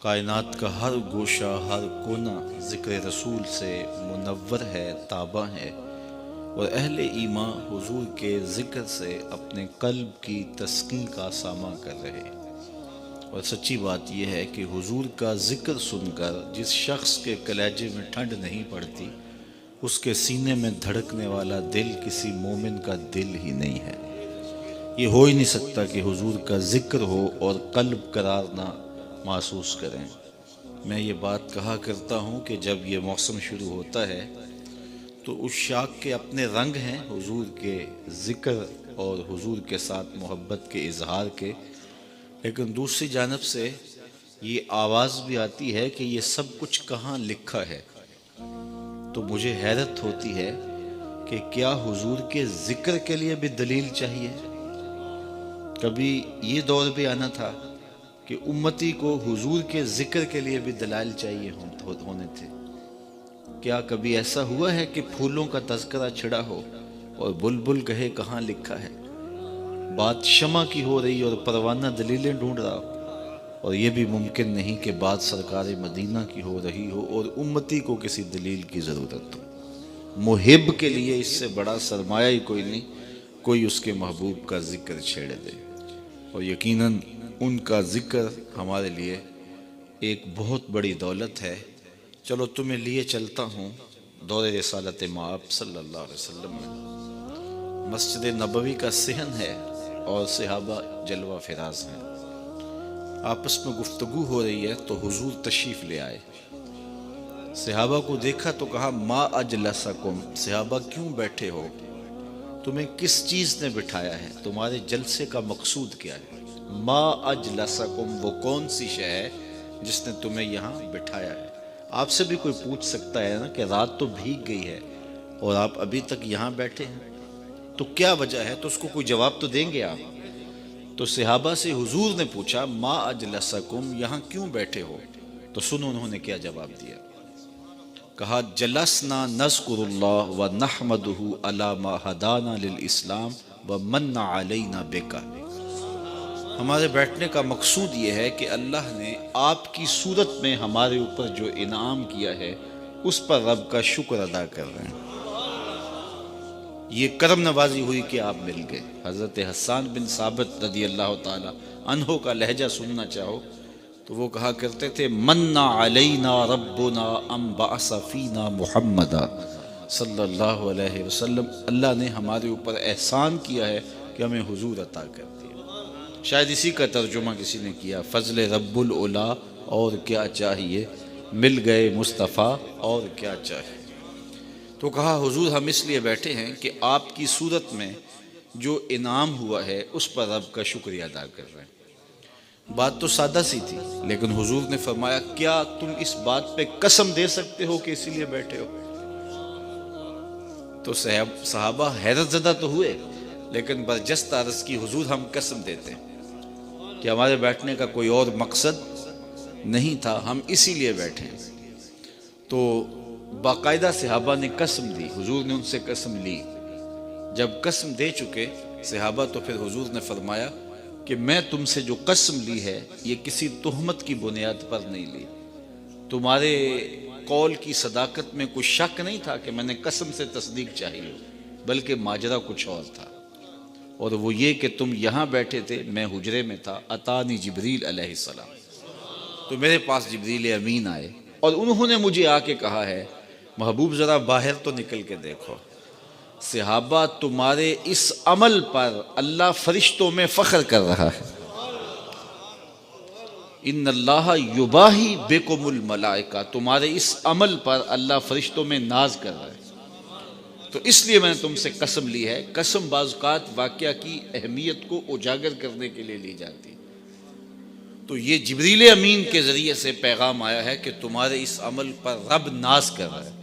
کائنات کا ہر گوشہ ہر کونا ذکر رسول سے منور ہے، تابع ہے، اور اہل ایمان حضور کے ذکر سے اپنے قلب کی تسکین کا ساماں کر رہے۔ اور سچی بات یہ ہے کہ حضور کا ذکر سن کر جس شخص کے کلیجے میں ٹھنڈ نہیں پڑتی، اس کے سینے میں دھڑکنے والا دل کسی مومن کا دل ہی نہیں ہے۔ یہ ہو ہی نہیں سکتا کہ حضور کا ذکر ہو اور قلب قرار نہ محسوس کریں۔ میں یہ بات کہا کرتا ہوں کہ جب یہ موسم شروع ہوتا ہے تو اس شاخ کے اپنے رنگ ہیں، حضور کے ذکر اور حضور کے ساتھ محبت کے اظہار کے، لیکن دوسری جانب سے یہ آواز بھی آتی ہے کہ یہ سب کچھ کہاں لکھا ہے۔ تو مجھے حیرت ہوتی ہے کہ کیا حضور کے ذکر کے لیے بھی دلیل چاہیے؟ کبھی یہ دور بھی آنا تھا کہ امتی کو حضور کے ذکر کے لیے بھی دلائل چاہیے ہونے تھے۔ کیا کبھی ایسا ہوا ہے کہ پھولوں کا تذکرہ چھڑا ہو اور بلبل کہے کہاں لکھا ہے؟ بات شمع کی ہو رہی اور پروانہ دلیلیں ڈھونڈ رہا ہو، اور یہ بھی ممکن نہیں کہ بات سرکار مدینہ کی ہو رہی ہو اور امتی کو کسی دلیل کی ضرورت ہو۔ محب کے لیے اس سے بڑا سرمایہ ہی کوئی نہیں، کوئی اس کے محبوب کا ذکر چھیڑ دے، اور یقیناً ان کا ذکر ہمارے لیے ایک بہت بڑی دولت ہے۔ چلو تمہیں لیے چلتا ہوں دور رسالت مآب صلی اللہ علیہ وسلم میں۔ مسجد نبوی کا صحن ہے اور صحابہ جلوہ فراز ہیں، آپس میں گفتگو ہو رہی ہے تو حضور تشریف لے آئے۔ صحابہ کو دیکھا تو کہا ما اجلسکم، صحابہ کیوں بیٹھے ہو؟ تمہیں کس چیز نے بٹھایا ہے؟ تمہارے جلسے کا مقصود کیا ہے؟ ما اجلسکم، وہ کون سی شے ہے جس نے تمہیں یہاں بٹھایا ہے؟ آپ سے بھی کوئی پوچھ سکتا ہے نا کہ رات تو بھیگ گئی ہے اور آپ ابھی تک یہاں بیٹھے ہیں، تو کیا وجہ ہے؟ تو اس کو کوئی جواب تو دیں گے آپ۔ تو صحابہ سے حضور نے پوچھا ما اجلسکم، یہاں کیوں بیٹھے ہو؟ تو سنو انہوں نے کیا جواب دیا۔ کہا جلسنا نذکر اللہ و نحمدہ علی ما ہدانا للاسلام و من علینا بک، ہمارے بیٹھنے کا مقصود یہ ہے کہ اللہ نے آپ کی صورت میں ہمارے اوپر جو انعام کیا ہے اس پر رب کا شکر ادا کر رہے ہیں۔ یہ کرم نوازی ہوئی کہ آپ مل گئے۔ حضرت حسان بن ثابت رضی اللہ تعالی عنہ کا لہجہ سننا چاہو تو وہ کہا کرتے تھے من علینا ربنا ام بعث فینا محمدا صلی اللہ علیہ وسلم، اللہ نے ہمارے اوپر احسان کیا ہے کہ ہمیں حضور عطا کر دیا۔ شاید اسی کا ترجمہ کسی نے کیا فضل رب العلا، اور کیا چاہیے، مل گئے مصطفیٰ، اور کیا چاہیے۔ تو کہا حضور ہم اس لیے بیٹھے ہیں کہ آپ کی صورت میں جو انعام ہوا ہے اس پر رب کا شکریہ ادا کر رہے ہیں۔ بات تو سادہ سی تھی، لیکن حضور نے فرمایا کیا تم اس بات پہ قسم دے سکتے ہو کہ اسی لیے بیٹھے ہو؟ تو صحابہ حیرت زدہ تو ہوئے، لیکن برجستہ عرض کی حضور ہم قسم دیتے ہیں کہ ہمارے بیٹھنے کا کوئی اور مقصد نہیں تھا، ہم اسی لیے بیٹھے ہیں۔ تو باقاعدہ صحابہ نے قسم دی، حضور نے ان سے قسم لی۔ جب قسم دے چکے صحابہ تو پھر حضور نے فرمایا کہ میں تم سے جو قسم لی ہے یہ کسی تہمت کی بنیاد پر نہیں لی، تمہارے قول کی صداقت میں کوئی شک نہیں تھا کہ میں نے قسم سے تصدیق چاہیے، بلکہ ماجرا کچھ اور تھا، اور وہ یہ کہ تم یہاں بیٹھے تھے، میں حجرے میں تھا، اتانی جبریل علیہ السلام، تو میرے پاس جبریل امین آئے اور انہوں نے مجھے آ کے کہا ہے محبوب ذرا باہر تو نکل کے دیکھو، صحابہ تمہارے اس عمل پر اللہ فرشتوں میں فخر کر رہا ہے، ان اللہ یباہی بکم الملائکہ، تمہارے اس عمل پر اللہ فرشتوں میں ناز کر رہا ہے، تو اس لیے میں نے تم سے قسم لی ہے۔ قسم بعض اوقات واقعہ کی اہمیت کو اجاگر کرنے کے لیے لی جاتی ہے۔ تو یہ جبریل امین کے ذریعے سے پیغام آیا ہے کہ تمہارے اس عمل پر رب ناز کر رہا ہے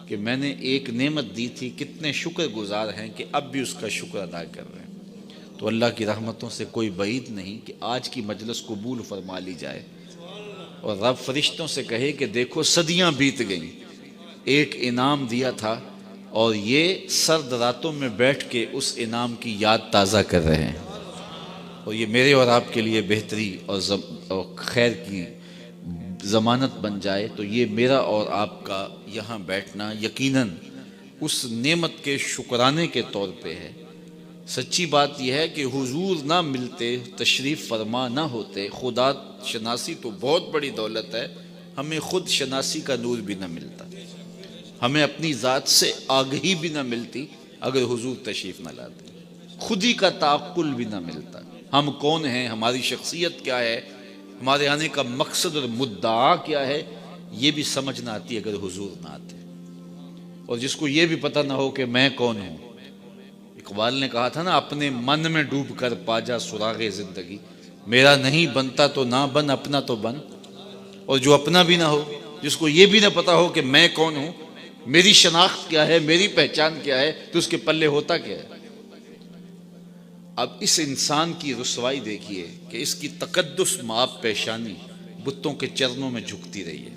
کہ میں نے ایک نعمت دی تھی، کتنے شکر گزار ہیں کہ اب بھی اس کا شکر ادا کر رہے ہیں۔ تو اللہ کی رحمتوں سے کوئی بعید نہیں کہ آج کی مجلس قبول فرما لی جائے اور رب فرشتوں سے کہے کہ دیکھو صدیاں بیت گئیں، ایک انعام دیا تھا اور یہ سرد راتوں میں بیٹھ کے اس انعام کی یاد تازہ کر رہے ہیں، اور یہ میرے اور آپ کے لیے بہتری اور خیر کی ضمانت بن جائے تو یہ میرا اور آپ کا یہاں بیٹھنا یقیناً اس نعمت کے شکرانے کے طور پہ ہے۔ سچی بات یہ ہے کہ حضور نہ ملتے، تشریف فرما نہ ہوتے، خدا شناسی تو بہت بڑی دولت ہے، ہمیں خود شناسی کا نور بھی نہ ملتا، ہمیں اپنی ذات سے آگہی بھی نہ ملتی اگر حضور تشریف نہ لاتے، خود ہی کا تعقل بھی نہ ملتا، ہم کون ہیں، ہماری شخصیت کیا ہے، ہمارے آنے کا مقصد اور مدعا کیا ہے، یہ بھی سمجھ نہ آتی اگر حضور نہ آتے۔ اور جس کو یہ بھی پتہ نہ ہو کہ میں کون ہوں، اقبال نے کہا تھا نا، اپنے من میں ڈوب کر پا جا سراغ زندگی، میرا نہیں بنتا تو نہ بن، اپنا تو بن۔ اور جو اپنا بھی نہ ہو، جس کو یہ بھی نہ پتا ہو کہ میں کون ہوں، میری شناخت کیا ہے، میری پہچان کیا ہے، تو اس کے پلے ہوتا کیا ہے؟ اب اس انسان کی رسوائی دیکھیے کہ اس کی تقدس مآب پیشانی بتوں کے چرنوں میں جھکتی رہی ہے۔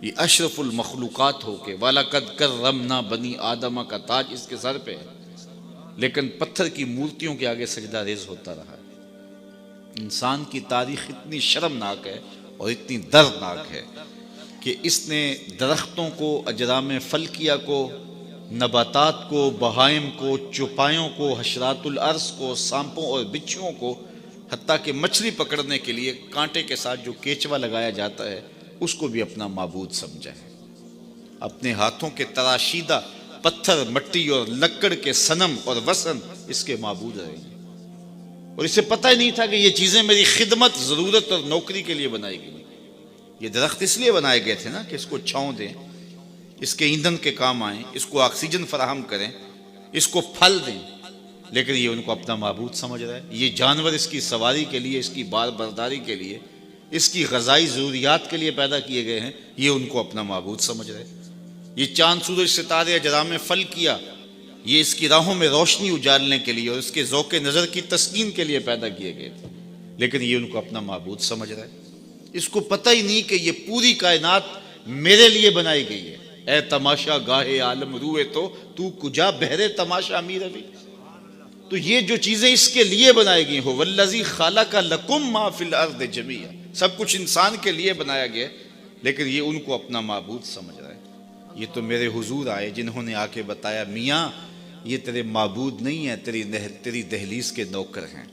یہ اشرف المخلوقات ہو کے وَلَقَدْ كَرَّمْنَا بنی آدم کا تاج اس کے سر پہ ہے، لیکن پتھر کی مورتیوں کے آگے سجدہ ریز ہوتا رہا ہے۔ انسان کی تاریخ اتنی شرمناک ہے اور اتنی دردناک ہے کہ اس نے درختوں کو، اجرام فلکیہ کو، نباتات کو، بہائم کو، چوپایوں کو، حشرات الارض کو، سانپوں اور بچھوؤں کو، حتیٰ کہ مچھلی پکڑنے کے لیے کانٹے کے ساتھ جو کیچوا لگایا جاتا ہے اس کو بھی اپنا معبود سمجھا ہے۔ اپنے ہاتھوں کے تراشیدہ پتھر، مٹی اور لکڑ کے صنم اور وثن اس کے معبود رہے ہیں، اور اسے پتہ ہی نہیں تھا کہ یہ چیزیں میری خدمت، ضرورت اور نوکری کے لیے بنائی گئی۔ یہ درخت اس لیے بنائے گئے تھے نا کہ اس کو چھاؤں دیں، اس کے ایندھن کے کام آئیں، اس کو آکسیجن فراہم کریں، اس کو پھل دیں، لیکن یہ ان کو اپنا معبود سمجھ رہا ہے۔ یہ جانور اس کی سواری کے لیے، اس کی بار برداری کے لیے، اس کی غذائی ضروریات کے لیے پیدا کیے گئے ہیں، یہ ان کو اپنا معبود سمجھ رہے ہیں۔ یہ چاند، سورج، ستارے، اجرام فلکیہ، یہ اس کی راہوں میں روشنی اجالنے کے لیے اور اس کے ذوق نظر کی تسکین کے لیے پیدا کیے گئے تھے، لیکن یہ ان کو اپنا معبود سمجھ رہا ہے۔ اس کو پتہ ہی نہیں کہ یہ پوری کائنات میرے لیے بنائی گئی ہے۔ اے تماشا گاہے عالم روئے تو کجا بہرے تماشا می روی۔ تو یہ جو چیزیں اس کے لیے بنائی گئی ہو، والذی خالق لکم ما فی الارض جمیعا، سب کچھ انسان کے لیے بنایا گیا، لیکن یہ ان کو اپنا معبود سمجھ رہا ہے۔ یہ تو میرے حضور آئے جنہوں نے آ کے بتایا، میاں یہ تیرے معبود نہیں ہے، تیری دہلیز کے نوکر ہیں۔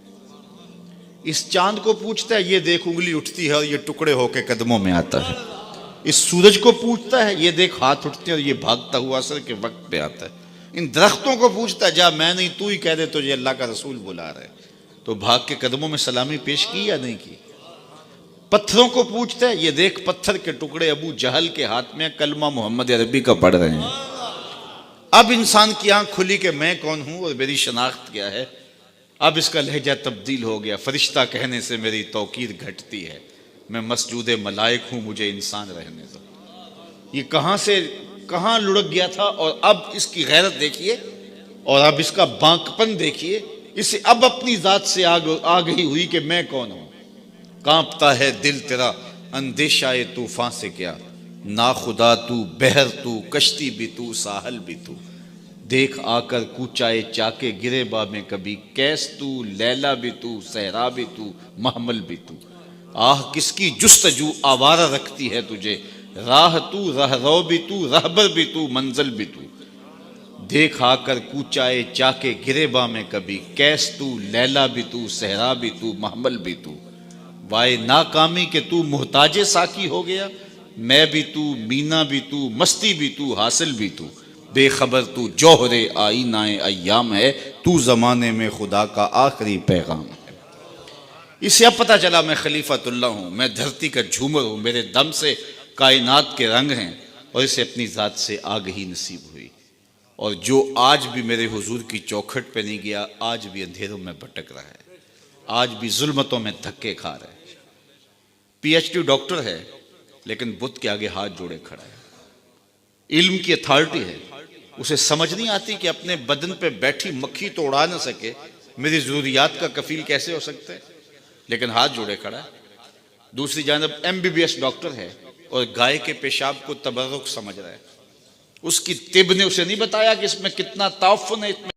اس چاند کو پوچھتا ہے، یہ دیکھ انگلی اٹھتی ہے اور یہ ٹکڑے ہو کے قدموں میں آتا ہے۔ اس سورج کو پوچھتا ہے، یہ دیکھ ہاتھ اٹھتے ہیں اور یہ بھاگتا ہوا عصر کے وقت پہ آتا ہے۔ ان درختوں کو پوچھتا ہے، جا میں نہیں تو ہی کہہ دے تجھے اللہ کا رسول بلا رہا ہے، تو بھاگ کے قدموں میں سلامی پیش کی یا نہیں کی؟ پتھروں کو پوچھتا ہے، یہ دیکھ پتھر کے ٹکڑے ابو جہل کے ہاتھ میں کلمہ محمد عربی کا پڑھ رہے ہیں۔ اب انسان کی آنکھ کھلی کہ میں کون ہوں اور میری شناخت کیا ہے۔ اب اس کا لہجہ تبدیل ہو گیا، فرشتہ کہنے سے میری توقیر گھٹتی ہے، میں مسجود ملائک ہوں، مجھے انسان رہنے دو۔ یہ کہاں لڑک گیا تھا، اور اب اس کی غیرت دیکھیے، اور اب اس کا بانکپن دیکھیے۔ اسے اب اپنی ذات سے آگہی ہوئی کہ میں کون ہوں۔ کانپتا ہے دل تیرا اندیشہ طوفان سے کیا، نا خدا تو، بحر تو، کشتی بھی تو، ساحل بھی تو، دیکھ آ کر کوچائے چاکے گرے با میں کبھی، کیس تو، لیلا بھی تو، صحرا بھی تو، محمل بھی تو، آہ کس کی جستجو آوارہ رکھتی ہے تجھے، راہ تو، رہرو بھی تو، رہبر بھی تو، منزل بھی تو، دیکھ آ کر کوچائے چاکے گرے با میں کبھی، کیس تو، لیلا بھی تو، صحرا بھی تو، محمل بھی تو، وائے ناکامی کہ تو محتاج ساکی ہو گیا، میں بھی تو، مینا بھی تو، مستی بھی تو، حاصل بھی تو، بے خبر تو جوہر آئینہ ایام ہے، تو زمانے میں خدا کا آخری پیغام ہے۔ اسے اب پتہ چلا میں خلیفۃ اللہ ہوں، میں دھرتی کا جھومر ہوں، میرے دم سے کائنات کے رنگ ہیں، اور اسے اپنی ذات سے آگہی نصیب ہوئی۔ اور جو آج بھی میرے حضور کی چوکھٹ پہ نہیں گیا، آج بھی اندھیروں میں بھٹک رہا ہے، آج بھی ظلمتوں میں دھکے کھا رہا ہے۔ PhD ڈاکٹر ہے، لیکن بت کے آگے ہاتھ جوڑے کھڑا ہے۔ علم کی اتھارٹی ہے، اسے سمجھ نہیں آتی کہ اپنے بدن پہ بیٹھی مکھی تو اڑا نہ سکے، میری ضروریات کا کفیل کیسے ہو سکتا ہے، لیکن ہاتھ جوڑے کھڑا ہے۔ دوسری جانب MBBS ڈاکٹر ہے اور گائے کے پیشاب کو تبرک سمجھ رہا ہے۔ اس کی طب نے اسے نہیں بتایا کہ اس میں کتنا تعفن ہے،